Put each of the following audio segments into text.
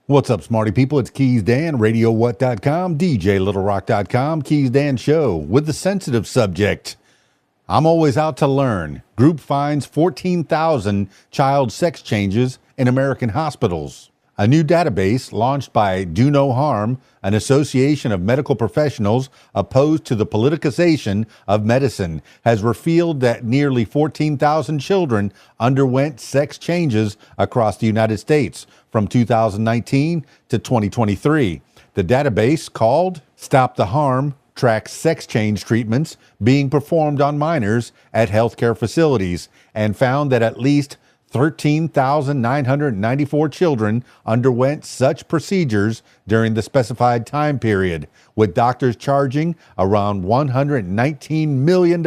What's up, smarty people? It's KeysDAN, RadioWhat.com, DJLittleRock.com, KeysDAN Show with the sensitive subject. I'm always out to learn. Group finds 14,000 child sex changes in American hospitals. A new database launched by Do No Harm, an association of medical professionals opposed to the politicization of medicine, has revealed that nearly 14,000 children underwent sex changes across the United States from 2019 to 2023. The database, called Stop the Harm, tracks sex change treatments being performed on minors at healthcare facilities and found that at least 13,994 children underwent such procedures during the specified time period, with doctors charging around $119 million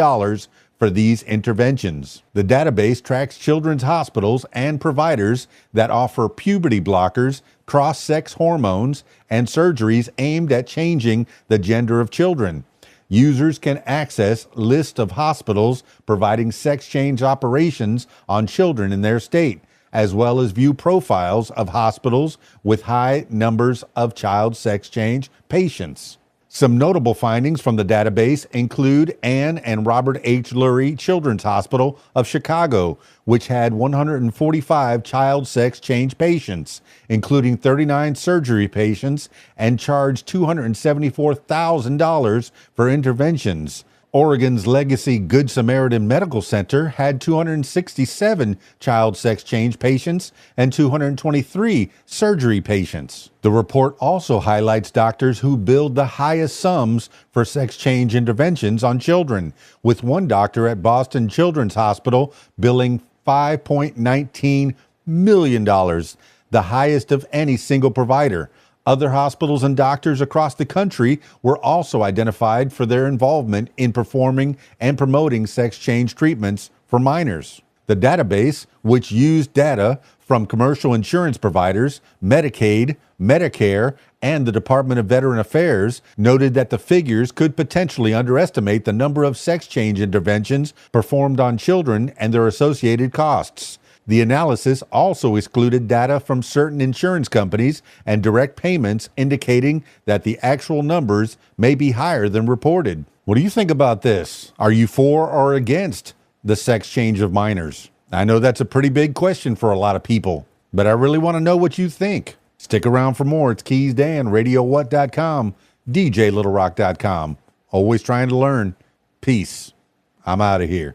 for these interventions. The database tracks children's hospitals and providers that offer puberty blockers, cross-sex hormones, and surgeries aimed at changing the gender of children. Users can access lists of hospitals providing sex change operations on children in their state, as well as view profiles of hospitals with high numbers of child sex change patients. Some notable findings from the database include Anne and Robert H. Lurie Children's Hospital of Chicago, which had 145 child sex change patients, including 39 surgery patients, and charged $274,000 for interventions. Oregon's Legacy Good Samaritan Medical Center had 267 child sex change patients and 223 surgery patients. The report also highlights doctors who billed the highest sums for sex change interventions on children, with one doctor at Boston Children's Hospital billing $5.19 million, the highest of any single provider. Other hospitals and doctors across the country were also identified for their involvement in performing and promoting sex change treatments for minors. The database, which used data from commercial insurance providers, Medicaid, Medicare, and the Department of Veteran Affairs, noted that the figures could potentially underestimate the number of sex change interventions performed on children and their associated costs. The analysis also excluded data from certain insurance companies and direct payments, indicating that the actual numbers may be higher than reported. What do you think about this? Are you for or against the sex change of minors? I know that's a pretty big question for a lot of people, but I really want to know what you think. Stick around for more. It's KeysDAN, RadioWhat.com, DJLittleRock.com. Always trying to learn. Peace. I'm out of here.